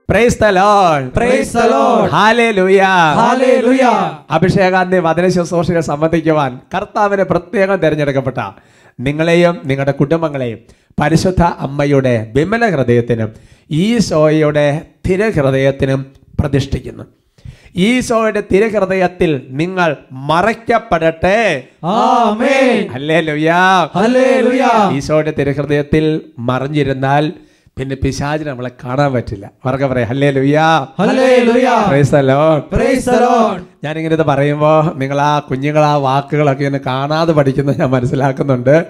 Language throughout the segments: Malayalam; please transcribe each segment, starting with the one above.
Praise the Lord. Praise the Lord. Hallelujah. Hallelujah. അഭിഷേകാന്തി വചന ശുശ്രൂഷകൾ സംബന്ധിക്കുവാൻ കർത്താവിനെ പ്രത്യേകം തിരഞ്ഞെടുക്കപ്പെട്ട നിങ്ങളെയും നിങ്ങളുടെ കുടുംബങ്ങളെയും പരിശുദ്ധ അമ്മയുടെ വിമല ഹൃദയത്തിനും ഈശോയുടെ തിരഹൃദയത്തിനും പ്രതിഷ്ഠിക്കുന്നു. ഈശോയുടെ തിരഹൃദയത്തിൽ നിങ്ങൾ മറയ്ക്കപ്പെടട്ടെ. ആമേൻ. ഹല്ലേലൂയ. ഹല്ലേലൂയ. ഈശോയുടെ തിരഹൃദയത്തിൽ മറിഞ്ഞിരുന്നാൽ പിന്നെ പിശാചിനെ നമ്മളെ കാണാൻ പറ്റില്ല. അവർക്ക് പറയാം hallelujah. Hallelujah. Praise the Lord. Praise the Lord. ഞാനിങ്ങനെ ഇത് പറയുമ്പോൾ നിങ്ങൾ ആ കുഞ്ഞുങ്ങൾ ആ വാക്കുകളൊക്കെ ഇങ്ങനെ കാണാതെ പഠിക്കുന്നത് ഞാൻ മനസ്സിലാക്കുന്നുണ്ട്.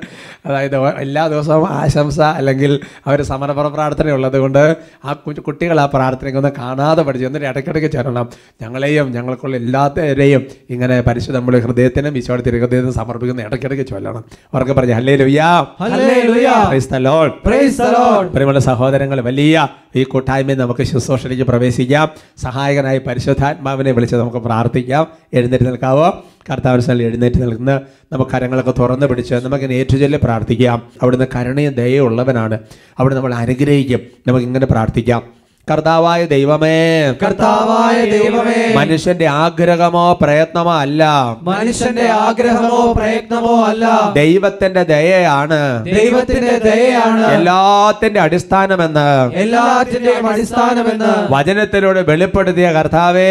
അതായത് എല്ലാ ദിവസവും ആശംസ അല്ലെങ്കിൽ അവർ സമർപ്പണ പ്രാർത്ഥന ഉള്ളത് കൊണ്ട് ആ കുട്ടികൾ ആ പ്രാർത്ഥനയ്ക്കൊന്ന് കാണാതെ പഠിച്ചു. എന്നിട്ട് ഇടയ്ക്കിടയ്ക്ക് ചേരണം ഞങ്ങളെയും ഞങ്ങൾക്കുള്ള എല്ലാവരെയും ഇങ്ങനെ പരിശുദ്ധ നമ്മുടെ ഹൃദയത്തിനും ഈശോയുടെ തിരുഹൃദയത്തിനും സമർപ്പിക്കുന്ന ഇടയ്ക്കിടയ്ക്ക് ചൊല്ലണം. അവർക്ക് പറഞ്ഞു hallelujah. Hallelujah. Praise the Lord. Praise the Lord. പ്രിയമുള്ള സഹോദരങ്ങൾ, വലിയ ഈ കൂട്ടായ്മയിൽ നമുക്ക് ശുശ്രൂഷയിലേക്ക് പ്രവേശിക്കാം. സഹായകനായി പരിശുദ്ധാത്മാവിനെ വിളിച്ച് നമുക്ക് പ്രാർത്ഥിക്കാം. എഴുന്നേറ്റ് നിൽക്കാവോ? കർത്താവിന് എഴുന്നേറ്റ് നിൽക്കുന്ന നമുക്ക് കരങ്ങളൊക്കെ തുറന്നു പിടിച്ച് നമുക്കിങ്ങനെ ഏറ്റുചൊല്ലി പ്രാർത്ഥിക്കാം. അവിടുന്ന് കരുണയും ദയയും ഉള്ളവനാണ്. അവിടെ നമ്മൾ അനുഗ്രഹിക്കും. നമുക്കിങ്ങനെ പ്രാർത്ഥിക്കാം. കർത്താവായ ദൈവമേ, കർത്താവായ ദൈവമേ, മനുഷ്യന്റെ ആഗ്രഹമോ പ്രയത്നമോ അല്ല, മനുഷ്യന്റെ ആഗ്രഹമോ പ്രയത്നമോ അല്ല, ദൈവത്തിന്റെ ദയയാണ്, ദൈവത്തിന്റെ ദയയാണ് എല്ലാത്തിന്റെ അടിസ്ഥാനമെന്ന്, എല്ലാത്തിന്റെയും അടിസ്ഥാനമെന്ന് വചനത്തിലൂടെ വെളിപ്പെടുത്തിയ കർത്താവേ,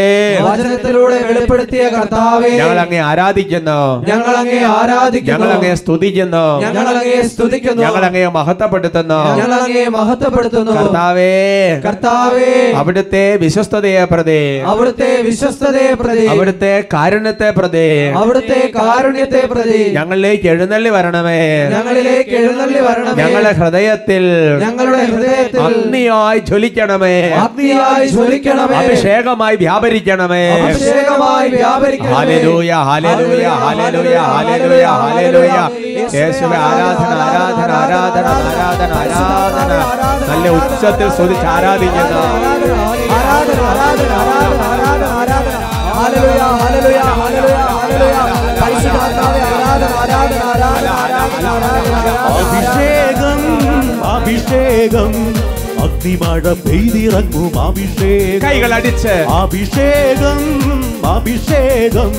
വചനത്തിലൂടെ വെളിപ്പെടുത്തിയ കർത്താവേ, ഞങ്ങൾ അങ്ങേ ആരാധിക്കുന്നു, ഞങ്ങൾ അങ്ങേ ആരാധിക്കുന്നു, ഞങ്ങൾ അങ്ങേ സ്തുതിക്കുന്നു, ഞങ്ങൾ അങ്ങേ സ്തുതിക്കുന്നു, ഞങ്ങൾ അങ്ങേ മഹത്വപ്പെടുത്തുന്നു. ഞങ്ങൾ അങ്ങേ മഹത്വപ്പെടുത്തുന്നു. കർത്താവേ, കർത്താവേ, അവിടുത്തെ വിശ്വസ്തതയെ പ്രതി, അവിടുത്തെ വിശ്വസ്തതയെ പ്രതി, അവിടുത്തെ കാരുണ്യത്തെ പ്രതി, അവിടുത്തെ കാരുണ്യത്തെ പ്രതി ഞങ്ങളിലേക്ക് എഴുന്നള്ളി വരണമേ. ഞങ്ങളിലേക്ക് എഴുന്നള്ളി വരണമേ. ഞങ്ങളുടെ ഹൃദയത്തിൽ അഗ്നിയായി ജ്വലിക്കണമേ, അഗ്നിയായി ജ്വലിക്കണമേ, അഭിഷേകമായി വ്യാപരിക്കണമേ. അഭിഷേകമായി വ്യാപരിക്കണമേ. Hallelujah, hallelujah, hallelujah, hallelujah, hallelujah. യേശുവേ, ആരാധന, ആരാധന, ആരാധന, ആരാധന, ആരാധന. നല്ല ഉച്ചത്തിൽ സ്തുതിച്ച് ആരാധിക്കുന്നു. ആരാധന, ആരാധന, ആരാധന, ആരാധന, ആരാധന. Hallelujah, hallelujah, hallelujah, hallelujah. പരിശുദ്ധാത്മാവേ, ആരാധന, ആരാധന, ആരാധന, ആരാധന. അഭിഷേകം, അഭിഷേകം, അഗ്നിമഴ പെയ്തിറങ്ങും അഭിഷേകം. കൈകൾ അടിച്ച് അഭിഷേകം, അഭിഷേകം,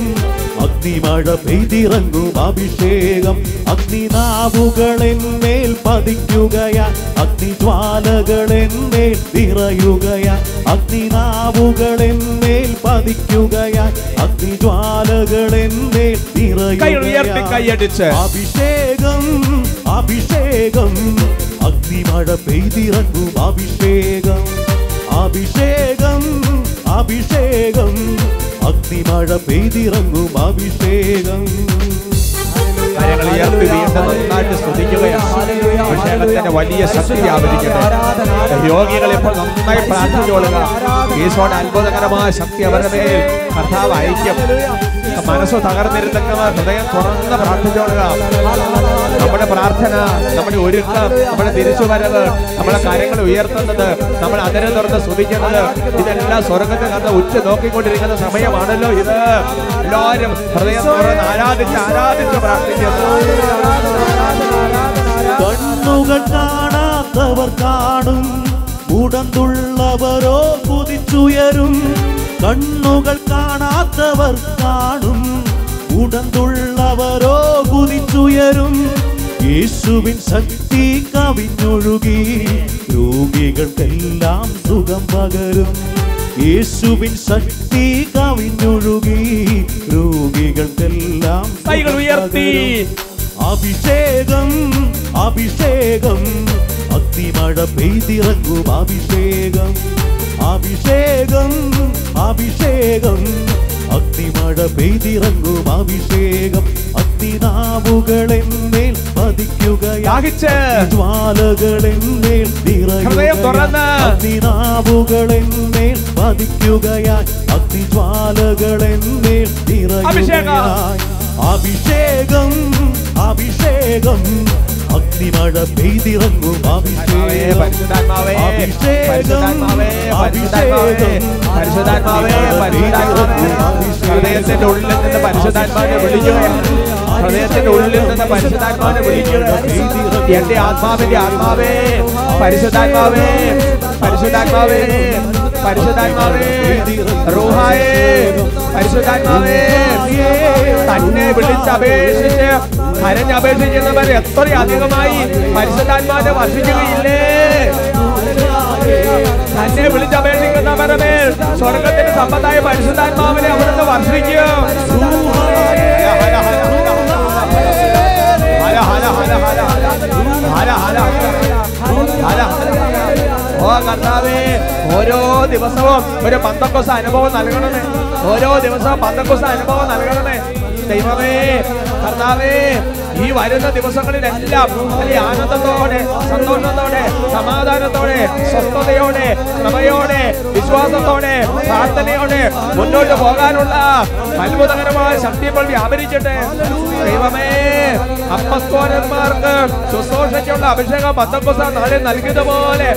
അഗ്നിമഴ പെയ്തിറങ്ങും അഭിഷേകം. അഗ്നിനാവുകളെന്മേൽ പതിക്കുകയാ, അഗ്നിജ്വാലകളെന്മേൽ നിറയുകയാ, അഗ്നിനാവുകളെന്മേൽ പതിക്കുകയാ, അഗ്നിജ്വാലകളെന്മേൽ നിറയുകയാ. അഭിഷേകം, അഭിഷേകം, അഗ്നിമഴ പെയ്തിറങ്ങും അഭിഷേകം. അഭിഷേകം, അഭിഷേകം, അഗ്നിമഴ പെയ്തിറങ്ങും അഭിഷേകം. അഭിഷേകത്തിന്റെ വലിയ ശക്തി വ്യാപരിക്കട്ടെ. രോഗികൾ ഇപ്പോൾ നന്നായി പ്രാർത്ഥിച്ചുകൊള്ളുക. ഈശോയുടെ അത്ഭുതകരമായ ശക്തി അവരുടെ മേൽ കർത്താവ് അയക്കും. മനസ്സ് തകർന്നിരുന്നവർ ഹൃദയം തുറന്ന് പ്രാർത്ഥിച്ചുകൊള്ളുക. നമ്മുടെ പ്രാർത്ഥന, നമ്മുടെ ഒരുക്കം, നമ്മുടെ തിരിച്ചുവരവ്, നമ്മുടെ കാര്യങ്ങൾ ഉയർത്തുന്നത്, നമ്മൾ അതിനെ തുറന്ന് സ്തുതിക്കുന്നത്, ഇതെല്ലാം സ്വർഗത്തിൽ കണ്ട് ഉച്ച നോക്കിക്കൊണ്ടിരിക്കുന്ന സമയമാണല്ലോ ഇത്. എല്ലാവരും ഹൃദയം തുറന്ന് ആരാധിച്ച് ആരാധിച്ച് പ്രാർത്ഥിക്കുന്നു. കണ്ണുകൾ കാണാത്തവർ കാണും, ഉടന്തുള്ളവരോ കുതിച്ചുയരും. കണ്ണുകൾ കാണാത്തവർ കാണും, ഉടന്തുള്ളവരോ കുതിച്ചുയരും. യേശുവിൻ ശക്തി കവിഞ്ഞൊഴുകി രോഗികൾക്കെല്ലാം സുഖം പകരും. യേശുവിൻ ശക്തി കവിഞ്ഞൊഴുകി രോഗികൾക്കെല്ലാം കൈകൾ ഉയർത്തി. അഭിഷേകം, അഭിഷേകം, അഗ്നിമഴ പെയ്തിറങ്ങും അഭിഷേകം. അഭിഷേകം, അഭിഷേകം, അഗ്നിമഴ പെയ്തിറങ്ങും അഭിഷേകം. അഗ്നിനാവുകളെന്മേൽ പതിക്കുകയാ, ജ്വാലകളെന്മേൽ നിറയുകയാ, അഗ്നിനാവുകളെന്മേൽ പതിക്കുകയാ, അഗ്നിജ്വാലകളെന്മേൽ നിറയുകയാ. അഭിഷേകം, അഭിഷേകം, അഗ്നിമഴ പെയ്തിറങ്ങും അഭിഷേകം. അഭിഷേകം, അഭിഷേകം, ഹൃദയത്തിന്റെ ഉള്ളിൽ നിന്ന് പരിശുദ്ധാത്മാവിനെ വിളിക്കുകയാണ്. ഹൃദയത്തിന്റെ ഉള്ളിൽ നിന്ന് പരിശുദ്ധാത്മാവിനെ വിളിക്കുക. എന്റെ ആത്മാവിന്റെ ആത്മാവേ, പരിശുദ്ധാത്മാവേ, പരിശുദ്ധാത്മാവേ, പരിശുദ്ധാത്മാവേ, റൂഹായേ, പരിശുദ്ധാത്മാവേ, തന്നെ വിളിച്ചപേക്ഷിച്ച് കരഞ്ഞപേക്ഷിക്കുന്നവർ എത്രയധികമായി പരിശുദ്ധാത്മാവിനെ വർഷിക്കുകയില്ലേ? തന്നെ വിളിച്ചപേക്ഷിക്കുന്നവരുടെ മേൽ സ്വർഗത്തിന്റെ സമ്പത്തായ പരിശുദ്ധാത്മാവിനെ അവിടുന്ന് വർഷിക്കും. ഓ കർത്താവേ, ഓരോ ദിവസവും ഒരു പന്തക്കോസ്ത് അനുഭവം നൽകണമേ. ഓരോ ദിവസവും പന്തക്കോസ്ത് അനുഭവം നൽകണമേ ദൈവമേ. കർത്താവേ, ഈ വരുന്ന ദിവസങ്ങളിലെല്ലാം വലിയ ആനന്ദത്തോടെ, സന്തോഷത്തോടെ, സമാധാനത്തോടെ, സ്വസ്ഥതയോടെ, കൃപയോടെ, വിശ്വാസത്തോടെ, പ്രാർത്ഥനയോടെ മുന്നോട്ട് പോകാനുള്ള അത്ഭുതകരമായ ശക്തി ഇപ്പോൾ വ്യാപരിക്കട്ടെ ദൈവമേ. അപ്പസ്തോലന്മാർക്ക് ശുശ്രൂഷയ്ക്കുള്ള അഭിഷേകം പന്തക്കോസ്ത് നാളിൽ നൽകിയതുപോലെ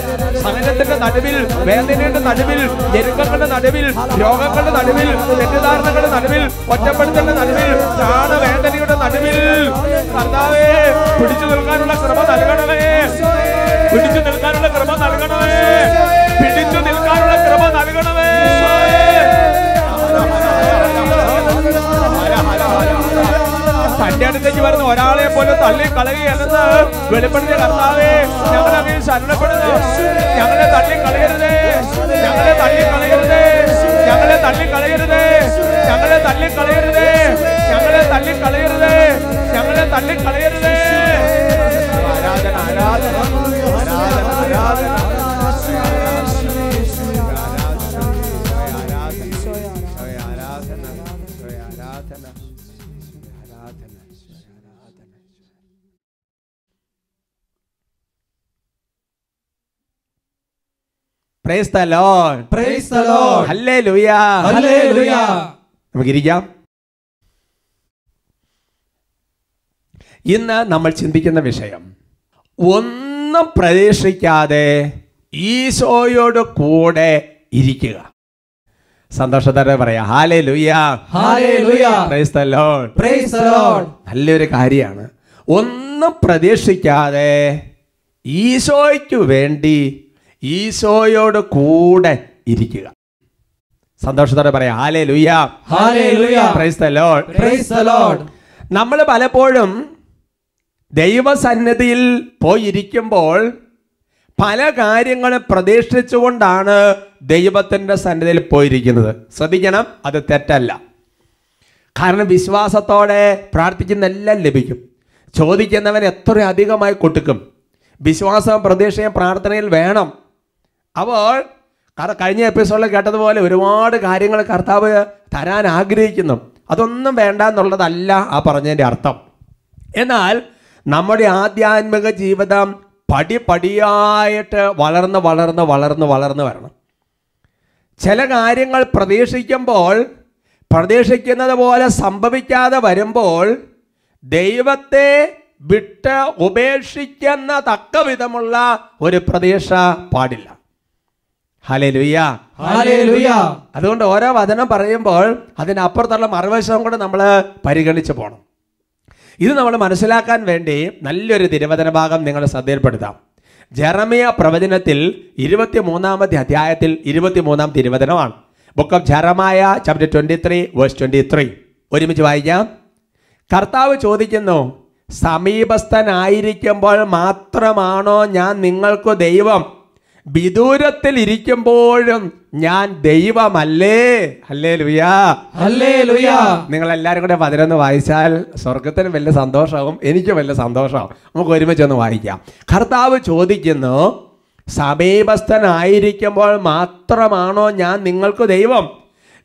സഹനത്തിന്റെ നടുവിൽ, വേദനയുടെ നടുവിൽ, ഞെരുക്കങ്ങളുടെ നടുവിൽ, രോഗങ്ങളുടെ നടുവിൽ, തെറ്റിദ്ധാരണകളുടെ നടുവിൽ, ഒറ്റപ്പെടുത്തലിന്റെ നടുവിൽ, പ്രാണവേദനയുടെ നടുവിൽ കർത്താവേ പിടിച്ചു നിൽക്കാനുള്ള കൃപ നൽകണമേ. പിടിച്ചു നിൽക്കാനുള്ള കൃപ നൽകണമേ. പിടിച്ചു നിൽക്കാനുള്ള കൃപ നൽകണമേ. തന്റെ അടുത്തേക്ക് വരുന്ന ഒരാളെ പോലും തള്ളി കളയുകയെന്ന് വെളിപ്പെടുത്തിയ കർത്താവേ, ഞങ്ങളെ അങ്ങനെ ശരണപ്പെടുന്നു. ഞങ്ങളെ തള്ളി കളയരുതേ, ഞങ്ങളെ തള്ളി കളയരുതേ, ഞങ്ങളെ തള്ളി കളയരുതേ, ഞങ്ങളെ തള്ളി കളയരുതേ, ഞങ്ങളെ തള്ളി കളയരുതേ, ഞങ്ങളെ തള്ളി കളയരുതേ. ആരാധന, ആരാധന, ആരാധന, ആരാധന. Praise the Lord. Praise the Lord. Hallelujah. Hallelujah. നമുക്കിരിക്കാം. ഇന്ന് നമ്മൾ ചിന്തിക്കുന്ന വിഷയം, ഒന്നും പ്രതീക്ഷിക്കാതെ ഈശോയോട് കൂടെ ഇരിക്കുക. സന്തോഷത്തോടെ പറയാം hallelujah. Hallelujah. Praise the Lord. Praise the Lord. നല്ലൊരു കാര്യമാണ്. ഒന്നും പ്രതീക്ഷിക്കാതെ ഈശോയ്ക്ക് വേണ്ടി ഈശോയോട് കൂടെ ഇരിക്കുക. സന്തോഷത്തോടെ പറയാം hallelujah. Hallelujah. Praise the Lord. Praise the Lord. നമ്മൾ പലപ്പോഴും ദൈവസന്നിധിയിൽ പോയിരിക്കുമ്പോൾ പല കാര്യങ്ങളും പ്രതീക്ഷിച്ചുകൊണ്ടാണ് ദൈവത്തിൻ്റെ സന്നിധിയിൽ പോയിരിക്കുന്നത്. ശ്രദ്ധിക്കണം, അത് തെറ്റല്ല. കാരണം വിശ്വാസത്തോടെ പ്രാർത്ഥിക്കുന്ന എല്ലാം ലഭിക്കും. ചോദിക്കുന്നവൻ എത്ര അധികമായി കൊടുക്കും. വിശ്വാസം, പ്രതീക്ഷയും പ്രാർത്ഥനയിൽ വേണം. അപ്പോൾ കഴിഞ്ഞ എപ്പിസോഡിൽ കേട്ടതുപോലെ ഒരുപാട് കാര്യങ്ങൾ കർത്താവ് തരാൻ ആഗ്രഹിക്കുന്നു. അതൊന്നും വേണ്ട എന്നുള്ളതല്ല ആ പറഞ്ഞതിൻ്റെ അർത്ഥം. എന്നാൽ നമ്മുടെ ആധ്യാത്മിക ജീവിതം പടിപടിയായിട്ട് വളർന്ന് വളർന്ന് വളർന്ന് വളർന്ന് വരണം. ചില കാര്യങ്ങൾ പ്രതീക്ഷിക്കുമ്പോൾ പ്രതീക്ഷിക്കുന്നത് പോലെ സംഭവിക്കാതെ വരുമ്പോൾ ദൈവത്തെ വിട്ട് ഉപേക്ഷിക്കുന്ന തക്ക വിധമുള്ള ഒരു പ്രതീക്ഷ പാടില്ല. ഹല്ലേലൂയ. ഹല്ലേലൂയ. അതുകൊണ്ട് ഓരോ വചനം പറയുമ്പോൾ അതിനപ്പുറത്തുള്ള മറുവശം കൂടെ നമ്മൾ പരിഗണിച്ച് പോകണം. ഇത് നമ്മൾ മനസ്സിലാക്കാൻ വേണ്ടി നല്ലൊരു തിരുവചന ഭാഗം നിങ്ങളുടെ ശ്രദ്ധയിൽപ്പെടുത്താം. ജെറമിയ പ്രവചനത്തിൽ 23-ാമത്തെ അധ്യായത്തിൽ 23-ാം തിരുവചനമാണ്. Book of Jeremiah chapter 23 verse 23. ഒരുമിച്ച് വായിക്കാം. കർത്താവ് ചോദിക്കുന്നു, സമീപസ്ഥനായിരിക്കുമ്പോൾ മാത്രമാണോ ഞാൻ നിങ്ങൾക്ക് ദൈവം? വിദൂരത്തിൽ ഇരിക്കുമ്പോഴും ഞാൻ ദൈവമല്ലേ? ഹല്ലേലൂയ. ഹല്ലേലൂയ. നിങ്ങൾ എല്ലാവരും കൂടെ വചനം വായിച്ചാൽ സ്വർഗത്തിന് വലിയ സന്തോഷമാവും, എനിക്ക് വലിയ സന്തോഷമാവും. നമുക്ക് ഒരുമിച്ച് ഒന്ന് വായിക്കാം. കർത്താവ് ചോദിക്കുന്നു, സമീപസ്ഥനായിരിക്കുമ്പോൾ മാത്രമാണോ ഞാൻ നിങ്ങൾക്ക് ദൈവം?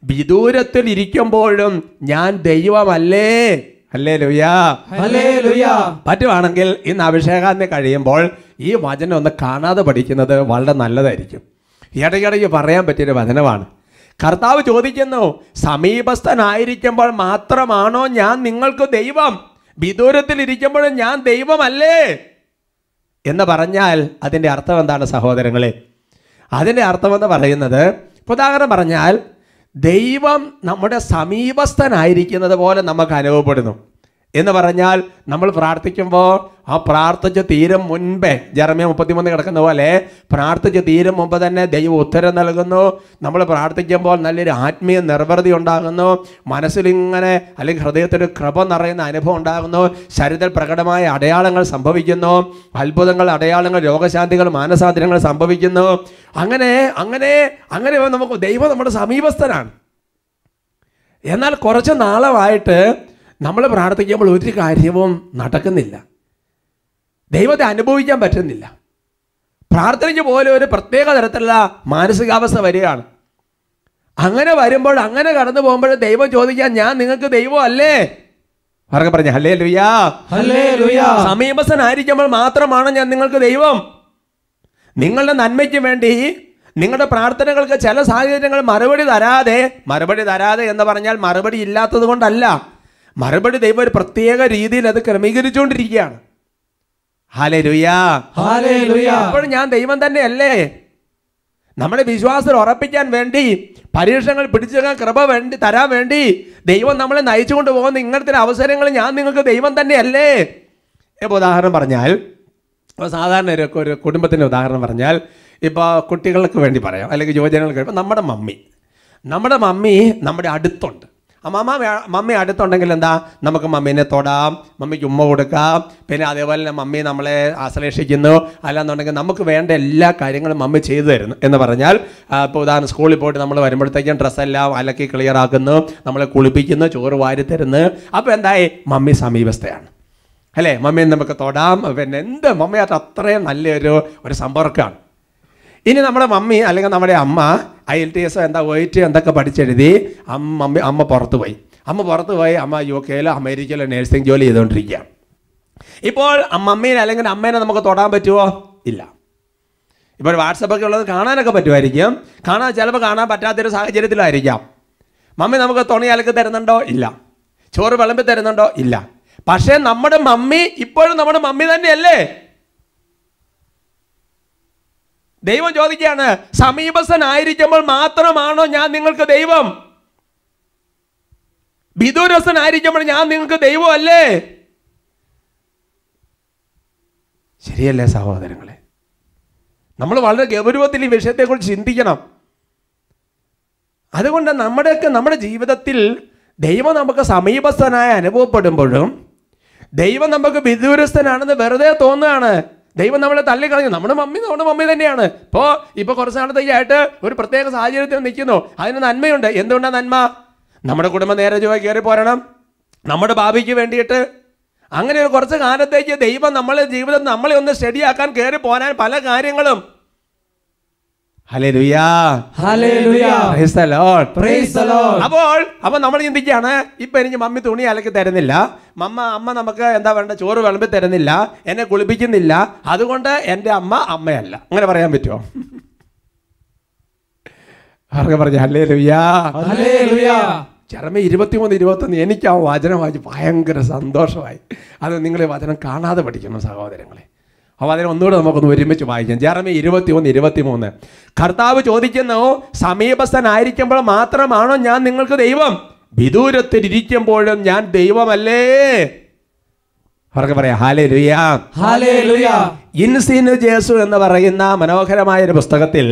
വിദൂരത്തിൽ ഇരിക്കുമ്പോഴും ഞാൻ ദൈവമല്ലേ? ഹല്ലേലൂയ. ഹല്ലേലൂയ. പറ്റുവാണെങ്കിൽ ഇന്ന് അഭിഷേകാന്തി കഴിയുമ്പോൾ ഈ വചനം ഒന്ന് കാണാതെ പഠിക്കുന്നത് വളരെ നല്ലതായിരിക്കും. ഇടയ്ക്കിടയ്ക്ക് പറയാൻ പറ്റിയൊരു വചനമാണ്. കർത്താവ് ചോദിക്കുന്നു, സമീപസ്ഥനായിരിക്കുമ്പോൾ മാത്രമാണോ ഞാൻ നിങ്ങൾക്ക് ദൈവം? വിദൂരത്തിൽ ഇരിക്കുമ്പോഴും ഞാൻ ദൈവമല്ലേ എന്ന് പറഞ്ഞാൽ അതിൻ്റെ അർത്ഥം എന്താണ് സഹോദരങ്ങളെ? അതിൻ്റെ അർത്ഥമെന്ന് പറയുന്നത്, ഉദാഹരണം പറഞ്ഞാൽ ദൈവം നമ്മുടെ സമീപസ്ഥനായിരിക്കുന്നത് പോലെ നമുക്ക് അനുഭവപ്പെടുന്നു. എന്ന് പറഞ്ഞാൽ നമ്മൾ പ്രാർത്ഥിക്കുമ്പോൾ ആ പ്രാർത്ഥിച്ച് തീരും മുൻപേ ജെറമ്യ 33 കിടക്കുന്ന പോലെ പ്രാർത്ഥിച്ച് തീരും മുമ്പ് തന്നെ ദൈവം ഉത്തരം നൽകുന്നു. നമ്മൾ പ്രാർത്ഥിക്കുമ്പോൾ നല്ലൊരു ആത്മീയ നിർവൃതി ഉണ്ടാകുന്നു. മനസ്സിലിങ്ങനെ അല്ലെങ്കിൽ ഹൃദയത്തിലൊരു കൃപ നിറയുന്ന അനുഭവം ഉണ്ടാകുന്നു. ശരീരത്തിൽ പ്രകടമായ അടയാളങ്ങൾ സംഭവിക്കുന്നു. അത്ഭുതങ്ങൾ, അടയാളങ്ങൾ, രോഗശാന്തികൾ, മാനസാന്തരങ്ങൾ സംഭവിക്കുന്നു. അങ്ങനെ അങ്ങനെ അങ്ങനെ നമുക്ക് ദൈവം നമ്മുടെ സമീപസ്ഥനാണ്. എന്നാൽ കുറച്ച് നാളായിട്ട് നമ്മൾ പ്രാർത്ഥിക്കുമ്പോൾ ഒരു കാര്യവും നടക്കുന്നില്ല. ദൈവത്തെ അനുഭവിക്കാൻ പറ്റുന്നില്ല. പ്രാർത്ഥനയ്ക്ക് പോലെ ഒരു പ്രത്യേക തരത്തിലുള്ള മാനസികാവസ്ഥ വരികയാണ്. അങ്ങനെ വരുമ്പോൾ, അങ്ങനെ കടന്നു പോകുമ്പോൾ ദൈവം ചോദിക്കാൻ, ഞാൻ നിങ്ങൾക്ക് ദൈവം അല്ലേ? അവർക്ക് പറഞ്ഞു ഹല്ലേലൂയാ, ഹല്ലേലൂയാ. സമീപസ്ഥനായിരിക്കുമ്പോൾ മാത്രമാണ് ഞാൻ നിങ്ങൾക്ക് ദൈവം. നിങ്ങളുടെ നന്മയ്ക്ക് വേണ്ടി നിങ്ങളുടെ പ്രാർത്ഥനകൾക്ക് ചില സാഹചര്യങ്ങൾ മറുപടി തരാതെ എന്ന് പറഞ്ഞാൽ മറുപടി ഇല്ലാത്തത് കൊണ്ടല്ല, മറുപടി ദൈവം ഒരു പ്രത്യേക രീതിയിൽ അത് ക്രമീകരിച്ചുകൊണ്ടിരിക്കുകയാണ്. ഹല്ലേലൂയാ, ഹല്ലേലൂയാ. അപ്പോൾ ഞാൻ ദൈവം തന്നെയല്ലേ? നമ്മുടെ വിശ്വാസം ഉറപ്പിക്കാൻ വേണ്ടി, പരീക്ഷണങ്ങൾ പിടിച്ചെടുക്കാൻ കൃപ തരാൻ വേണ്ടി ദൈവം നമ്മളെ നയിച്ചുകൊണ്ട് പോകുന്ന ഇങ്ങനത്തെ അവസരങ്ങൾ ഞാൻ നിങ്ങൾക്ക് ദൈവം തന്നെയല്ലേ? ഇപ്പോൾ ഉദാഹരണം പറഞ്ഞാൽ, സാധാരണ ഒരു കുടുംബത്തിൻ്റെ ഉദാഹരണം പറഞ്ഞാൽ, ഇപ്പോൾ കുട്ടികൾക്ക് വേണ്ടി പറയാം, അല്ലെങ്കിൽ യുവജനങ്ങൾക്ക് വേണ്ടി, നമ്മുടെ മമ്മി നമ്മുടെ അടുത്തുണ്ട്. മമ്മി അടുത്തുണ്ടെങ്കിൽ എന്താ, നമുക്ക് മമ്മീനെ തൊടാം, മമ്മിക്ക് ഉമ്മ കൊടുക്കാം. പിന്നെ അതേപോലെ തന്നെ മമ്മി നമ്മളെ ആശ്ലേഷിക്കുന്നു. അല്ലാന്നുണ്ടെങ്കിൽ നമുക്ക് വേണ്ട എല്ലാ കാര്യങ്ങളും മമ്മി ചെയ്തു തരുന്നു എന്ന് പറഞ്ഞാൽ, ഇപ്പോൾ ഉദാഹരണം സ്കൂളിൽ പോയിട്ട് നമ്മൾ വരുമ്പോഴത്തേക്കും ഡ്രസ്സെല്ലാം അലക്കി ക്ലിയർ ആക്കുന്നു, നമ്മളെ കുളിപ്പിക്കുന്നു, ചോറ് വാരി തരുന്നു. അപ്പോൾ എന്തായി, മമ്മി സമീപസ്ഥയാണ് അല്ലേ? മമ്മിയെ നമുക്ക് തൊടാം. പിന്നെ മമ്മിയായിട്ട് അത്രയും നല്ലൊരു സമ്പർക്കമാണ്. ഇനി നമ്മുടെ മമ്മി അല്ലെങ്കിൽ നമ്മുടെ അമ്മ IELTS OIT എന്തൊക്കെ പഠിച്ചെഴുതി അമ്മ പുറത്തു പോയി. അമ്മ UK-ലോ അമേരിക്കയിലോ നേഴ്സിംഗ് ജോലി ചെയ്തുകൊണ്ടിരിക്കുക. ഇപ്പോൾ മമ്മീനെ അല്ലെങ്കിൽ അമ്മേനെ നമുക്ക് തൊടാൻ പറ്റുമോ? ഇല്ല. ഇപ്പോൾ വാട്സപ്പൊക്കെ ഉള്ളത് കാണാനൊക്കെ പറ്റുമായിരിക്കും. ചിലപ്പോൾ കാണാൻ പറ്റാത്തൊരു സാഹചര്യത്തിലായിരിക്കാം. മമ്മി നമുക്ക് തുണി അലക്കി തരുന്നുണ്ടോ? ഇല്ല. ചോറ് വിളമ്പി തരുന്നുണ്ടോ? ഇല്ല. പക്ഷേ നമ്മുടെ മമ്മി ഇപ്പോഴും നമ്മുടെ മമ്മി തന്നെയല്ലേ? ദൈവം ചോദിക്കുകയാണ്, സമീപസ്ഥനായിരിക്കുമ്പോൾ മാത്രമാണോ ഞാൻ നിങ്ങൾക്ക് ദൈവം? വിദൂരസ്ഥനായിരിക്കുമ്പോൾ ഞാൻ നിങ്ങൾക്ക് ദൈവം അല്ലേ? ശരിയല്ലേ സഹോദരങ്ങളെ? നമ്മൾ വളരെ ഗൗരവത്തിൽ ഈ വിഷയത്തെക്കുറിച്ച് ചിന്തിക്കണം. അതുകൊണ്ട് നമ്മുടെ ജീവിതത്തിൽ ദൈവം നമുക്ക് സമീപസ്ഥനായി അനുഭവപ്പെടുമ്പോഴും ദൈവം നമുക്ക് വിദൂരസ്ഥനാണെന്ന് വെറുതെ തോന്നുകയാണ്. ദൈവം നമ്മളെ തള്ളിക്കളഞ്ഞു. നമ്മുടെ മമ്മി തന്നെയാണ്. ഇപ്പോൾ കുറച്ച് നാളത്തേക്കായിട്ട് ഒരു പ്രത്യേക സാഹചര്യത്തിൽ നിൽക്കുന്നു. അതിന് നന്മയുണ്ട്. എന്തുകൊണ്ടാണ് നന്മ? നമ്മുടെ കുടുംബം നേരെ ചൊവ്വേ കയറി പോരണം, നമ്മുടെ ഭാവിക്ക് വേണ്ടിയിട്ട്. അങ്ങനെ ഒരു കുറച്ച് കാലത്തേക്ക് ദൈവം നമ്മളെ ജീവിതം നമ്മളെ ഒന്ന് സ്റ്റഡിയാക്കാൻ കയറി പോരാൻ പല കാര്യങ്ങളും. Hallelujah, hallelujah, praise the Lord, praise the Lord. അപ്പോൾ നമ്മൾ ചിന്തിക്കുകയാണ്, ഇപ്പം എനിക്ക് മമ്മി തുണി അലക്കി തരുന്നില്ല, അമ്മ നമുക്ക് എന്താ വേണ്ട, ചോറ് വിളമ്പി തരുന്നില്ല, എന്നെ കുളിപ്പിക്കുന്നില്ല, അതുകൊണ്ട് എൻ്റെ അമ്മയല്ല. അങ്ങനെ പറയാൻ പറ്റുമോ? ആർക്കെ പറഞ്ഞു ഹല്ലേലൂയാ, ഹല്ലേലൂയാ. ജെറമ്യ 23:21 എനിക്ക് ആ വചനം വായിച്ച് ഭയങ്കര സന്തോഷമായി. അത് നിങ്ങൾ വചനം കാണാതെ പഠിക്കണം സഹോദരങ്ങളെ. അപ്പോൾ അതിനെ ഒന്നുകൂടെ നമുക്കൊന്ന് ഒരുമിച്ച് വായിക്കാം. ജെറമ്യ 21:23. കർത്താവ് ചോദിക്കുന്നു, സമീപസ്ഥനായിരിക്കുമ്പോൾ മാത്രമാണോ ഞാൻ നിങ്ങൾക്ക് ദൈവം? വിദൂരത്തിലിരിക്കുമ്പോഴും ഞാൻ ദൈവമല്ലേ? അവർക്ക് പറയാം ഹല്ലേലൂയാ, ഹല്ലേലൂയാ. ഇൻസിനു ജേസു എന്ന് പറയുന്ന മനോഹരമായ ഒരു പുസ്തകത്തിൽ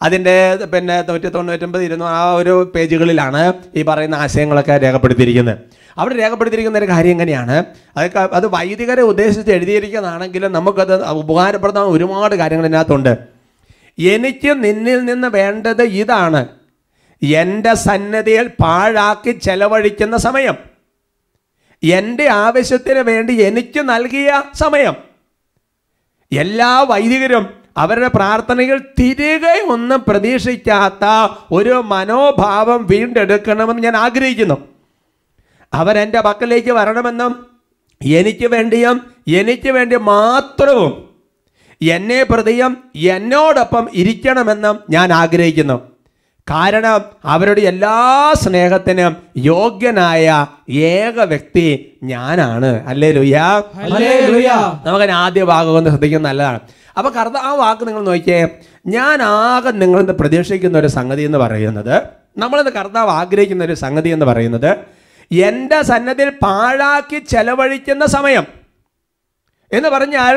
അതിൻ്റെ 199-200 ആ ഒരു പേജുകളിലാണ് ഈ പറയുന്ന ആശയങ്ങളൊക്കെ രേഖപ്പെടുത്തിയിരിക്കുന്നത്. അവിടെ രേഖപ്പെടുത്തിയിരിക്കുന്ന ഒരു കാര്യം എങ്ങനെയാണ്, അത് വൈദികരെ ഉദ്ദേശിച്ച് എഴുതിയിരിക്കുന്നതാണെങ്കിലും നമുക്കത് ഉപകാരപ്പെടുന്ന ഒരുപാട് കാര്യങ്ങൾ ഇതിനകത്തുണ്ട്. എനിക്ക് നിന്നിൽ നിന്ന് വേണ്ടത് ഇതാണ്, എൻ്റെ സന്നദ്ധിയിൽ പാഴാക്കി ചെലവഴിക്കുന്ന സമയം, എൻ്റെ ആവശ്യത്തിന് വേണ്ടി എനിക്ക് നൽകിയ സമയം. എല്ലാ വൈദികരും അവരുടെ പ്രാർത്ഥനകൾ തിരികെ ഒന്നും പ്രതീക്ഷിക്കാത്ത ഒരു മനോഭാവം വീണ്ടെടുക്കണമെന്ന് ഞാൻ ആഗ്രഹിക്കുന്നു. അവരെൻ്റെ പക്കലേക്ക് വരണമെന്നും എനിക്ക് വേണ്ടി മാത്രവും എന്നെ പ്രതിയും എന്നോടൊപ്പം ഇരിക്കണമെന്നും ഞാൻ ആഗ്രഹിക്കുന്നു. കാരണം അവരുടെ എല്ലാ സ്നേഹത്തിനും യോഗ്യനായ ഏക വ്യക്തി ഞാനാണ്. ഹല്ലേലൂയാ, ഹല്ലേലൂയാ. നമുക്ക് ആദ്യ ഭാഗം ഒന്ന് ശ്രദ്ധിക്കുന്നത് നല്ലതാണ്. അപ്പോൾ ആ വാക്ക് നിങ്ങൾ നോക്കിയേ. ഞാൻ ആകെ നിങ്ങളിന്ന് പ്രതീക്ഷിക്കുന്ന ഒരു സംഗതി എന്ന് പറയുന്നത്, നമ്മളിന്ന് കർത്താവ് ആഗ്രഹിക്കുന്ന ഒരു സംഗതി എന്ന് പറയുന്നത്, എൻ്റെ സന്നദ്ധിയിൽ പാഴാക്കി ചെലവഴിക്കുന്ന സമയം എന്ന് പറഞ്ഞാൽ,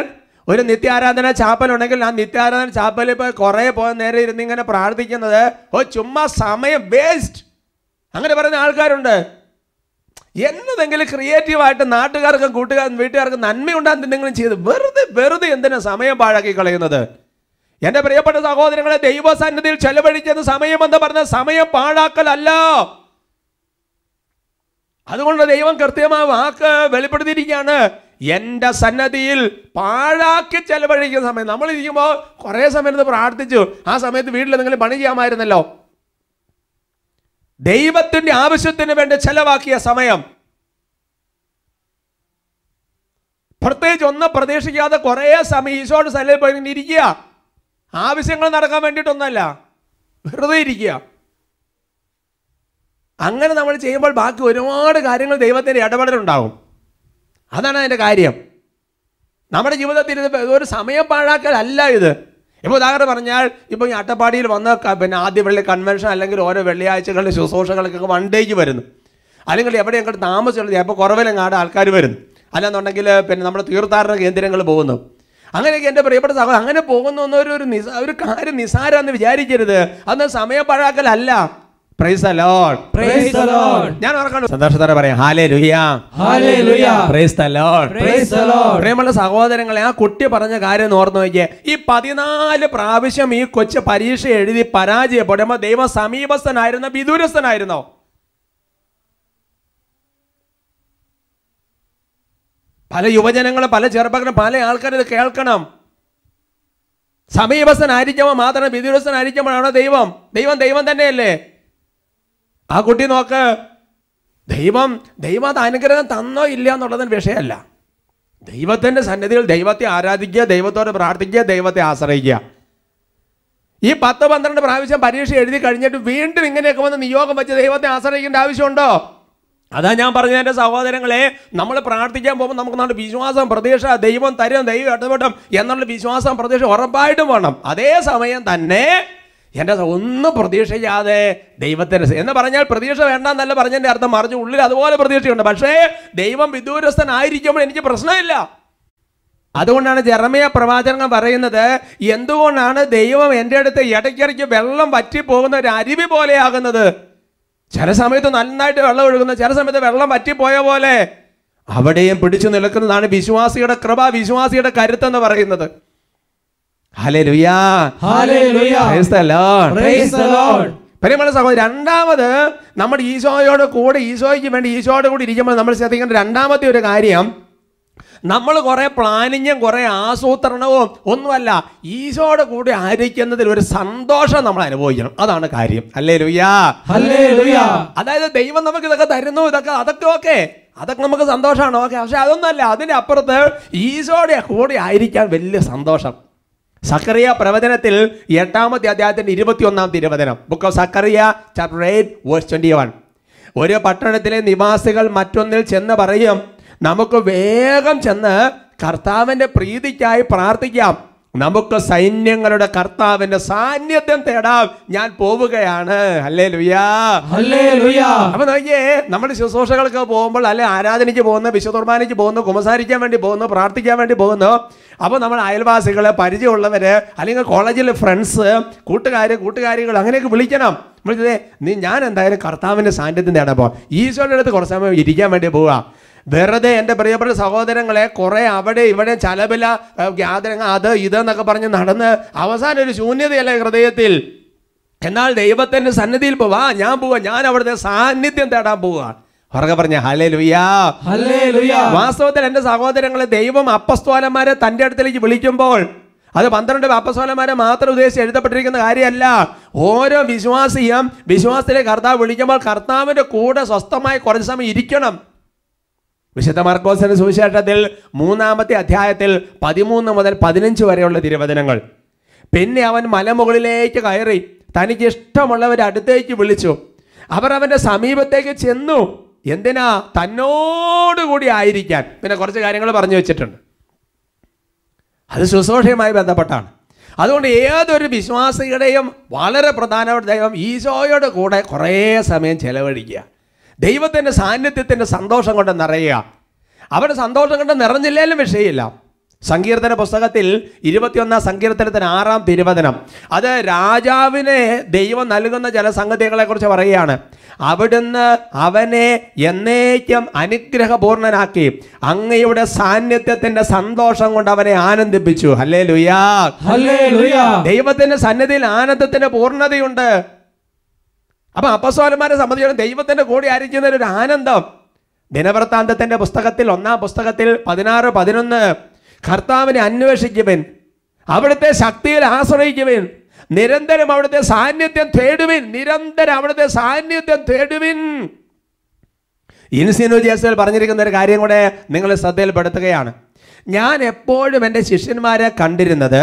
ഒരു നിത്യാരാധന ചാപ്പലുണ്ടെങ്കിൽ ആ നിത്യാരാധന ചാപ്പലിൽ ഇപ്പോൾ കുറേ നേരെ ഇരുന്ന് ഇങ്ങനെ പ്രാർത്ഥിക്കുന്നത് ചുമ്മാ സമയം വേസ്റ്റ്, അങ്ങനെ പറയുന്ന ആൾക്കാരുണ്ട്. എന്നതെങ്കിലും ക്രിയേറ്റീവായിട്ട് നാട്ടുകാർക്കും കൂട്ടുകാർക്കും വീട്ടുകാർക്കും നന്മയുണ്ടാകുന്ന എന്തെങ്കിലും ചെയ്ത് വെറുതെ എന്തിനാ സമയം പാഴാക്കി കളയുന്നത്? എൻ്റെ പ്രിയപ്പെട്ട സഹോദരങ്ങളെ, ദൈവസന്നിധിയിൽ ചെലവഴിക്കുന്ന സമയം എന്ന് പറഞ്ഞ സമയം പാഴാക്കലല്ല. അതുകൊണ്ട് ദൈവം കൃത്യമായ വാക്ക് വെളിപ്പെടുത്തിയിരിക്കുകയാണ്, എൻ്റെ സന്നദ്ധിയിൽ പാഴാക്കി ചെലവഴിക്കുന്ന സമയം. നമ്മൾ ഇരിക്കുമ്പോൾ കുറേ സമയത്ത് പ്രാർത്ഥിച്ചു, ആ സമയത്ത് വീട്ടിൽ എന്തെങ്കിലും പണി ചെയ്യാമായിരുന്നല്ലോ. ദൈവത്തിന്റെ ആവശ്യത്തിന് വേണ്ടി ചെലവാക്കിയ സമയം, പ്രത്യേകിച്ച് ഒന്നും പ്രതീക്ഷിക്കാതെ കുറേ സമയം ഈശോയുടെ സ്ഥലത്തിൽ പോയി ഇരിക്കുക. ആവശ്യങ്ങൾ നടക്കാൻ വേണ്ടിയിട്ടൊന്നല്ല, വെറുതെ ഇരിക്കുക. അങ്ങനെ നമ്മൾ ചെയ്യുമ്പോൾ ബാക്കി ഒരുപാട് കാര്യങ്ങൾ ദൈവത്തിൻ്റെ ഇടപെടലുണ്ടാകും. അതാണ് അതിൻ്റെ കാര്യം. നമ്മുടെ ജീവിതത്തിൽ ഒരു സമയം പാഴാക്കലല്ല ഇത്. ഇപ്പോൾ ഉദാഹരണം പറഞ്ഞാൽ, ഇപ്പോൾ ഈ അട്ടപ്പാടിയിൽ വന്ന് പിന്നെ ആദ്യ വെള്ളി കൺവെൻഷൻ അല്ലെങ്കിൽ ഓരോ വെള്ളിയാഴ്ചകളിലെ ശുശ്രൂഷകൾക്കൊക്കെ വണ്ടേക്ക് വരുന്നു, അല്ലെങ്കിൽ എവിടെയെങ്കിലും താമസിച്ചുള്ളത് ചിലപ്പോൾ കുറവിലങ്ങാട് ആൾക്കാർ വരുന്നു, അല്ലെന്നുണ്ടെങ്കിൽ പിന്നെ നമ്മുടെ തീർത്ഥാടന കേന്ദ്രങ്ങൾ പോകുന്നു. അങ്ങനെയൊക്കെ എൻ്റെ പ്രിയപ്പെട്ട സഹോദരൻ, അങ്ങനെ പോകുന്നു ഒരു കാര്യം നിസ്സാരമെന്ന് വിചാരിക്കരുത്. അന്ന് സമയം പാഴാക്കലല്ല. Praise the Lord, praise the Lord. ഞാൻ ഓർക്കണം, സന്തോഷത്തോടെ പറയാം, hallelujah, hallelujah, praise the Lord, praise the Lord. പ്രിയമുള്ള സഹോദരങ്ങളെ, ആ കുട്ടി പറഞ്ഞ കാര്യം ഓർത്ത് നോക്കിയേ. ഈ 14 പ്രാവശ്യം ഈ കൊച്ചു പരീക്ഷ എഴുതി പരാജയപ്പെടുമ്പോൾ ദൈവം സമീപസ്ഥനായിരുന്നോ വിദൂരസ്ഥനായിരുന്നോ? പല യുവജനങ്ങളും പല ചെറുപ്പക്കാരും പല ആൾക്കാരും ഇത് കേൾക്കണം. സമീപസ്ഥനായിരിക്കുമ്പോൾ മാത്രം വിദൂരസ്ഥനായിരിക്കുമ്പോഴാണോ ദൈവം തന്നെയല്ലേ? ആ കുട്ടി നോക്ക്, ദൈവം അത് അനുഗ്രഹം തന്നോ ഇല്ല എന്നുള്ളതിന് വിഷയമല്ല. ദൈവത്തിൻ്റെ സന്നിധിയിൽ ദൈവത്തെ ആരാധിക്കുക, ദൈവത്തോട് പ്രാർത്ഥിക്കുക, ദൈവത്തെ ആശ്രയിക്കുക. ഈ 10-12 പ്രാവശ്യം പരീക്ഷ എഴുതി കഴിഞ്ഞിട്ട് വീണ്ടും ഇങ്ങനെയൊക്കെ വന്ന് നിയോഗം വെച്ച് ദൈവത്തെ ആശ്രയിക്കേണ്ട ആവശ്യമുണ്ടോ? അതാ ഞാൻ പറഞ്ഞ എൻ്റെ സഹോദരങ്ങളെ, നമ്മൾ പ്രാർത്ഥിക്കാൻ പോകുമ്പോൾ നമുക്ക് നമ്മുടെ വിശ്വാസം, പ്രതീക്ഷ, ദൈവം തരും, ദൈവം ഇടപെടും എന്നുള്ള വിശ്വാസം, പ്രതീക്ഷ ഉറപ്പായിട്ടും വേണം. അതേ സമയം തന്നെ എൻ്റെ ഒന്നും പ്രതീക്ഷിക്കാതെ ദൈവത്തിന് എന്ന് പറഞ്ഞാൽ പ്രതീക്ഷ വേണ്ടെന്നല്ല പറഞ്ഞതിൻ്റെ അർത്ഥം, മറിച്ച് ഉള്ളിൽ അതുപോലെ പ്രതീക്ഷയുണ്ട്. പക്ഷേ ദൈവം വിദൂരസ്ഥനായിരിക്കുമ്പോൾ എനിക്ക് പ്രശ്നമില്ല. അതുകൊണ്ടാണ് ജെറമ്യ പ്രവാചകൻ പറയുന്നത്, എന്തുകൊണ്ടാണ് ദൈവം എൻ്റെ അടുത്ത് ഇടയ്ക്കിടയ്ക്ക് വെള്ളം വറ്റിപ്പോകുന്ന ഒരു അരുവി പോലെയാകുന്നത്? ചില സമയത്ത് നന്നായിട്ട് വെള്ളം ഒഴുകുന്ന, ചില സമയത്ത് വെള്ളം വറ്റിപ്പോയ പോലെ. അവിടെയും പിടിച്ചു നിൽക്കുന്നതാണ് വിശ്വാസിയുടെ കൃപ, വിശ്വാസിയുടെ കരുത്തെന്ന് പറയുന്നത്. Hallelujah, hallelujah, praise the Lord, praise the Lord. പ്രിയമുള്ള സഹോദരൻ, രണ്ടാമത് നമ്മൾ ഈശോയോട് കൂടെ, ഈശോയ്ക്ക് വേണ്ടി ഈശോയോട് കൂടി ഇരിക്കുമ്പോൾ നമ്മൾ ശ്രദ്ധിക്കേണ്ട രണ്ടാമത്തെ ഒരു കാര്യം, നമ്മൾ കുറേ പ്ലാനിങ്ങും കുറേ ആസൂത്രണവും ഒന്നുമല്ല, ഈശോയുടെ കൂടെ ആയിരിക്കുന്നതിൽ ഒരു സന്തോഷം നമ്മൾ അനുഭവിക്കണം. അതാണ് കാര്യം. Hallelujah, hallelujah. അതായത് ദൈവം നമുക്ക് ഇതൊക്കെ തരുന്നു, അതൊക്കെ ഓക്കെ, അതൊക്കെ നമുക്ക് സന്തോഷമാണ്, ഓക്കെ. പക്ഷെ അതൊന്നുമല്ല, അതിൻ്റെ അപ്പുറത്ത് ഈശോയുടെ കൂടെ ആയിരിക്കാൻ വലിയ സന്തോഷം. സക്കറിയ പ്രവചനത്തിൽ 8-ാമത്തെ അധ്യായത്തിന്റെ 21-ാമത്തെ തിരുവചനം, book of Zechariah chapter 8 verse 21. ഒരു പട്ടണത്തിലെ നിവാസികൾ മറ്റൊന്നിൽ ചെന്ന് പറയും, നമുക്ക് വേഗം ചെന്ന് കർത്താവിൻ്റെ പ്രീതിക്കായി പ്രാർത്ഥിക്കാം, നമുക്ക് സൈന്യങ്ങളുടെ കർത്താവിന്റെ സാന്നിധ്യം തേടാം, ഞാൻ പോവുകയാണ്. Hallelujah, hallelujah. അപ്പൊ നോക്കിയേ, നമ്മുടെ ശുശ്രൂഷകൾക്ക് പോകുമ്പോൾ, അല്ലെ ആരാധനയ്ക്ക് പോകുന്നു, വിശുദ്ധ കുർബാനയ്ക്ക് പോകുന്നു, കുമ്പസാരിക്കാൻ വേണ്ടി പോകുന്നു, പ്രാർത്ഥിക്കാൻ വേണ്ടി പോകുന്നു. അപ്പോൾ നമ്മൾ അയൽവാസികളെ, പരിചയമുള്ളവര്, അല്ലെങ്കിൽ കോളേജിലെ ഫ്രണ്ട്സ്, കൂട്ടുകാരികൾ അങ്ങനെയൊക്കെ വിളിക്കണം. ഞാൻ എന്തായാലും കർത്താവിന്റെ സാന്നിധ്യം തേടാൻ പോവാം, ഈശോയുടെ അടുത്ത് കുറച്ച് സമയം ഇരിക്കാൻ വേണ്ടി പോവുക. വെറുതെ എൻ്റെ പ്രിയപ്പെട്ട സഹോദരങ്ങളെ കുറേ അവിടെ ഇവിടെ ചലബില ഗ്യാതരങ്ങൾ അത് ഇതെന്നൊക്കെ പറഞ്ഞ് നടന്ന് അവസാനം ഒരു ശൂന്യതയല്ലേ ഹൃദയത്തിൽ. എന്നാൽ ദൈവത്തിൻ്റെ സന്നിധിയിൽ പോവാ, ഞാൻ അവിടുത്തെ സാന്നിധ്യം തേടാൻ പോവുക. ഉറക്കെ പറഞ്ഞ ഹല്ലേലൂയ, ഹല്ലേലൂയ. വാസ്തവത്തിൽ എൻ്റെ സഹോദരങ്ങളെ, ദൈവം അപ്പസ്തോലന്മാരെ തൻ്റെ അടുത്തേക്ക് വിളിക്കുമ്പോൾ അത് 12 അപ്പസ്തോലന്മാരെ മാത്രം ഉദ്ദേശിച്ച് എഴുതപ്പെട്ടിരിക്കുന്ന കാര്യമല്ല. ഓരോ വിശ്വാസിയും വിശ്വാസത്തിലേക്ക് കർത്താവ് വിളിക്കുമ്പോൾ കർത്താവിൻ്റെ കൂടെ സ്വസ്ഥമായി കുറച്ച് സമയം ഇരിക്കണം. വിശുദ്ധ മർക്കോസിന്റെ സുവിശേഷത്തിൽ 3-ാമത്തെ അധ്യായത്തിൽ 13 മുതൽ 15 വരെയുള്ള തിരുവചനങ്ങൾ. പിന്നെ അവൻ മലമുകളിലേക്ക് കയറി തനിക്ക് ഇഷ്ടമുള്ളവരെ അടുത്തേക്ക് വിളിച്ചു. അവർ അവന്റെ സമീപത്തേക്ക് ചെന്നു. എന്തിനാ? തന്നോടുകൂടി ആയിരിക്കാൻ. പിന്നെ കുറച്ച് കാര്യങ്ങൾ പറഞ്ഞു വെച്ചിട്ടുണ്ട്, അത് ശുശ്രൂഷയുമായി ബന്ധപ്പെട്ടാണ്. അതുകൊണ്ട് ഏതൊരു വിശ്വാസിയുടെയും വളരെ പ്രധാനപ്പെട്ട ദൈവം ഈശോയുടെ കൂടെ കുറേ സമയം ചെലവഴിക്കുക. ദൈവത്തിൻ്റെ സാന്നിധ്യത്തിൻ്റെ സന്തോഷം കൊണ്ട് നിറയുക. അവരുടെ സന്തോഷം കൊണ്ട് നിറഞ്ഞില്ലേലും വിഷയമില്ല. സങ്കീർത്തന പുസ്തകത്തിൽ 21 സങ്കീർത്തനത്തിന് 6 തിരുവചനം, അത് രാജാവിനെ ദൈവം നൽകുന്ന ചില സംഗതികളെ കുറിച്ച് പറയുകയാണ്. അവിടുന്ന് അവനെ എന്നേക്കും അനുഗ്രഹപൂർണനാക്കി അങ്ങയുടെ സാന്നിധ്യത്തിന്റെ സന്തോഷം കൊണ്ട് അവനെ ആനന്ദിപ്പിച്ചു. ഹല്ലേലൂയാ, ഹല്ലേലൂയാ. ദൈവത്തിന്റെ സന്നിധിയിൽ ആനന്ദത്തിന്റെ പൂർണ്ണതയുണ്ട്. അപ്പൊ അപ്പോസ്തലന്മാരെ സംബന്ധിച്ചിടത്തോളം ദൈവത്തിന്റെ കൂടെ ആയിരിക്കുന്ന ഒരു ആനന്ദം. ദിനവൃത്താന്തത്തിന്റെ പുസ്തകത്തിൽ 1-ാം പുസ്തകത്തിൽ 16-11 കർത്താവിനെ അന്വേഷിക്കുവിൻ, അവിടുത്തെ ശക്തിയിൽ ആശ്രയിക്കുവിൻ, നിരന്തരം അവിടുത്തെ സാന്നിധ്യം തേടുവിൻ, നിരന്തരം അവിടുത്തെ സാന്നിധ്യം തേടുവിൻ. ഇൻസിനുജേസിൽ പറഞ്ഞിരിക്കുന്ന ഒരു കാര്യം കൂടെ നിങ്ങൾ ശ്രദ്ധയിൽപ്പെടുത്തുകയാണ്. ഞാൻ എപ്പോഴും എൻ്റെ ശിഷ്യന്മാരെ കണ്ടിരുന്നത്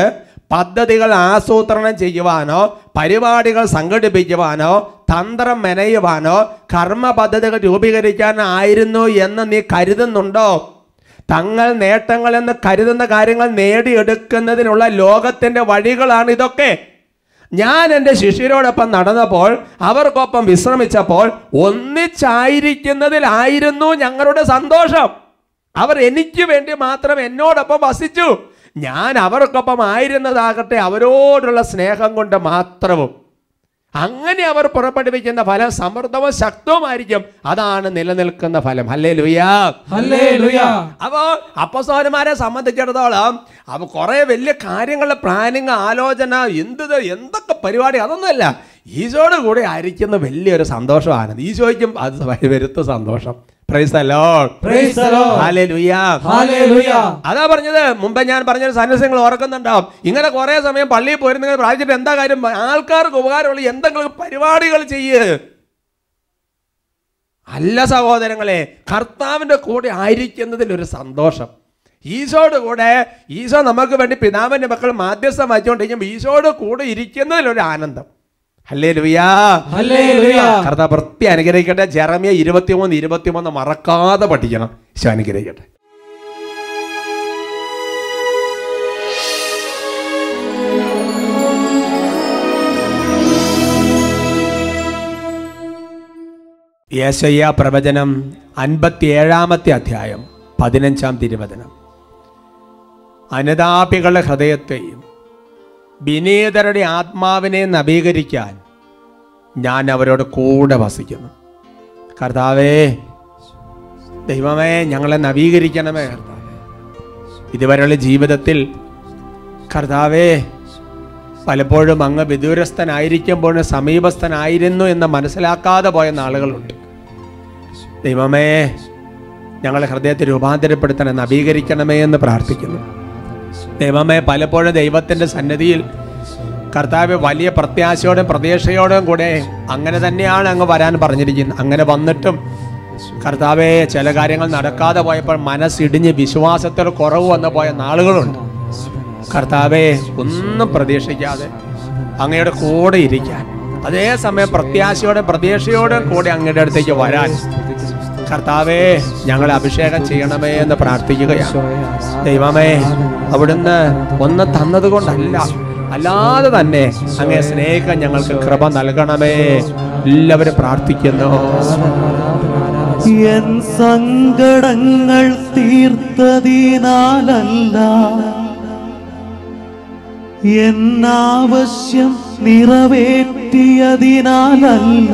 പദ്ധതികൾ ആസൂത്രണം ചെയ്യുവാനോ പരിപാടികൾ സംഘടിപ്പിക്കുവാനോ തന്ത്രം മെനയുവാനോ കർമ്മ പദ്ധതികൾ രൂപീകരിക്കാനായിരുന്നു എന്ന് നീ കരുതുന്നുണ്ടോ? തങ്ങൾ നേട്ടങ്ങൾ എന്ന് കരുതുന്ന കാര്യങ്ങൾ നേടിയെടുക്കുന്നതിനുള്ള ലോകത്തിൻ്റെ വഴികളാണ് ഇതൊക്കെ. ഞാൻ എൻ്റെ ശിഷ്യരോടൊപ്പം നടന്നപ്പോൾ, അവർക്കൊപ്പം വിശ്രമിച്ചപ്പോൾ ഒന്നിച്ചായിരിക്കുന്നതിലായിരുന്നു ഞങ്ങളുടെ സന്തോഷം. അവർ എനിക്ക് വേണ്ടി മാത്രം എന്നോടൊപ്പം വസിച്ചു. ഞാൻ അവർക്കൊപ്പം ആയിരുന്നതാകട്ടെ അവരോടുള്ള സ്നേഹം കൊണ്ട് മാത്രവും. അങ്ങനെ അവർ പുറപ്പെടുവിക്കുന്ന ഫലം സമൃദ്ധവും ശക്തവുമായിരിക്കും. അതാണ് നിലനിൽക്കുന്ന ഫലം. ഹല്ലേലൂയാ, ഹല്ലേലൂയാ. അപ്പോൾ അപ്പോസ്തലന്മാരെ സംബന്ധിച്ചിടത്തോളം അവ കുറേ വലിയ കാര്യങ്ങളുടെ പ്ലാനിങ്, ആലോചന, എന്തൊക്കെ പരിപാടി, അതൊന്നുമല്ല. ഈശോയുടെ കൂടെ ആയിരിക്കുന്ന വലിയൊരു സന്തോഷമാണ്. ഈശോയ്ക്കും അത് വരുത്ത സന്തോഷം. Praise the Lord, praise the Lord, hallelujah, hallelujah. അതാ പറഞ്ഞത്. മുമ്പ് ഞാൻ പറഞ്ഞ സാന്നിധ്യങ്ങൾ ഓർക്കുന്നുണ്ടാവും. ഇങ്ങനെ കുറെ സമയം പള്ളിയിൽ പോയിരുന്നെങ്കിൽ പ്രാർത്ഥിച്ചിട്ട് എന്താ കാര്യം? ആൾക്കാർക്ക് ഉപകാരമുള്ള എന്തെങ്കിലും പരിപാടികൾ ചെയ്യ്. അല്ല സഹോദരങ്ങളെ, കർത്താവിൻ്റെ കൂടെ ആയിരിക്കുന്നതിൽ ഒരു സന്തോഷം. ഈശോയുടെ കൂടെ, ഈശോ നമുക്ക് വേണ്ടി പിതാവിൻ്റെ മക്കൾ മാധ്യസ്ഥം വഹിച്ചുകൊണ്ടിരിക്കുമ്പോൾ ഈശോയുടെ കൂടെ ഇരിക്കുന്നതിലൊരു ആനന്ദം. ഹല്ലേലൂയാ, ഹല്ലേലൂയാ. കർത്താവ് പ്രത്യേകം അനുഗ്രഹിക്കട്ടെ. ജെറമ്യ 23:23 മറക്കാതെ പഠിക്കണം. ഈശോ അനുഗ്രഹിക്കട്ടെ. യെശയ്യാ പ്രവചനം 57-ാമത്തെ അധ്യായം 15-ാം തിരുവചനം. അനുതാപികളുടെ ഹൃദയത്തെയും വിനീതരുടെ ആത്മാവിനെ നവീകരിക്കാൻ ഞാൻ അവരോട് കൂടെ വസിക്കുന്നു. കർത്താവേ, ദൈവമേ, ഞങ്ങളെ നവീകരിക്കണമേ. കർത്താവേ, ഇതുവരെയുള്ള ജീവിതത്തിൽ കർത്താവേ, പലപ്പോഴും അങ്ങ് വിദൂരസ്ഥനായിരിക്കുമ്പോൾ സമീപസ്ഥനായിരുന്നു എന്ന് മനസ്സിലാക്കാതെ പോയ നാളുകളുണ്ട്. ദൈവമേ, ഞങ്ങളെ ഹൃദയത്തെ രൂപാന്തരപ്പെടുത്തണേ, നവീകരിക്കണമേ എന്ന് പ്രാർത്ഥിക്കുന്നു. ദൈവമേ, പലപ്പോഴും ദൈവത്തിൻ്റെ സന്നിധിയിൽ കർത്താവ് വലിയ പ്രത്യാശയോടും പ്രതീക്ഷയോടും കൂടെ അങ്ങനെ തന്നെയാണ് അങ്ങ് വരാൻ പറഞ്ഞിരിക്കുന്നത്. അങ്ങനെ വന്നിട്ടും കർത്താവെ, ചില കാര്യങ്ങൾ നടക്കാതെ പോയപ്പോൾ മനസ്സിടിഞ്ഞ് വിശ്വാസത്തിൽ കുറവ് വന്നു പോയ നാളുകളുണ്ട്. കർത്താവെ, ഒന്നും പ്രതീക്ഷിക്കാതെ അങ്ങയുടെ കൂടെ ഇരിക്കാൻ, അതേസമയം പ്രത്യാശയോടും പ്രതീക്ഷയോടും കൂടെ അങ്ങയുടെ അടുത്തേക്ക് വരാൻ കർത്താവെ ഞങ്ങളെ അഭിഷേകം ചെയ്യണമേ എന്ന് പ്രാർത്ഥിക്കുകയാണ്. ദൈവമേ, അവിടുന്ന് ഒന്ന് തന്നത് കൊണ്ടല്ല, അല്ലാതെ തന്നെ അങ്ങയെ സ്നേഹിക്കാൻ ഞങ്ങൾക്ക് കൃപ നൽകണമേ. എല്ലാവരും പ്രാർത്ഥിക്കുന്നു. എൻ സങ്കടങ്ങൾ തീർത്തതിനാലല്ല, എന്നാവശ്യം നിറവേറ്റിയതിനാലല്ല,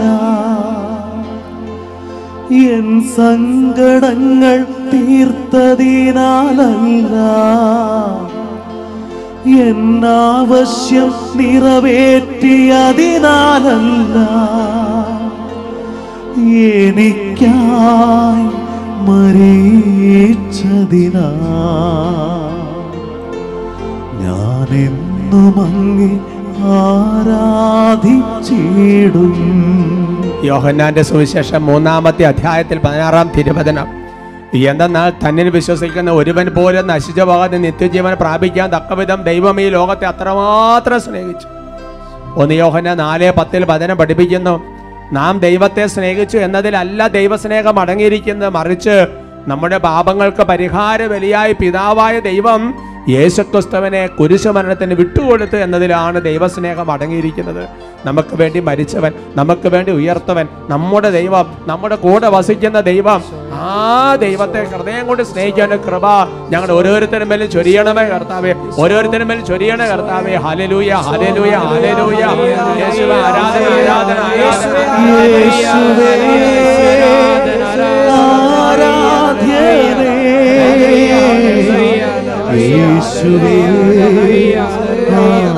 എൻ സങ്കടങ്ങൾ തീർത്തതിനാലല്ല, എന്നാവശ്യം നിറവേറ്റിയതിനാലല്ല, എനിക്കായി മരിച്ചതിനാ ഞാനെന്നും അങ്ങേ ആരാധിച്ചിടും. യോഹന്നാന്റെ സുവിശേഷം 3-ാമത്തെ അധ്യായത്തിൽ 16-ാം തിരുവചനം. എന്തെന്നാൽ തന്നിൽ വിശ്വസിക്കുന്ന ഒരുവൻ പോലും നശിച്ചു പോകാതെ നിത്യജീവൻ പ്രാപിക്കാൻ തക്കവിധം ദൈവം ഈ ലോകത്തെ അത്രമാത്രം സ്നേഹിച്ചു. 1 യോഹന്നാൻ 4:10 വചനം പഠിപ്പിക്കുന്നു, നാം ദൈവത്തെ സ്നേഹിച്ചു എന്നതിലല്ല ദൈവസ്നേഹം അടങ്ങിയിരിക്കുന്നത്, മറിച്ച് നമ്മുടെ പാപങ്ങൾക്ക് പരിഹാര ബലിയായി പിതാവായ ദൈവം യേശുക്രിസ്തുവിനെ കുരിശുമരണത്തിന് വിട്ടുകൊടുത്ത് എന്നതിലാണ് ദൈവസ്നേഹം അടങ്ങിയിരിക്കുന്നത്. നമുക്ക് വേണ്ടി മരിച്ചവൻ, നമുക്ക് വേണ്ടി ഉയർത്തവൻ, നമ്മുടെ ദൈവം, നമ്മുടെ കൂടെ വസിക്കുന്ന ദൈവം, ആ ദൈവത്തെ ഹൃദയം കൊണ്ട് സ്നേഹിക്കാനുള്ള കൃപ ഞങ്ങൾ ഓരോരുത്തരും മേലും ചൊരിയണമേ കർത്താവേ, ഓരോരുത്തരും മേലും ചൊരിയണേ കർത്താവേ. Hallelujah, hallelujah, hallelujah. യേശുവേ ആരാധന, ആരാധന, ആരാധന. യേശുവേ ആരാധ്യനേ, യേശുവേ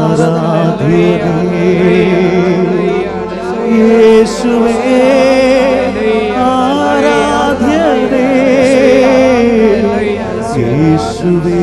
ആരാധ്യനേ, യേശുവേ ആരാധ്യനേ, യേശുവേ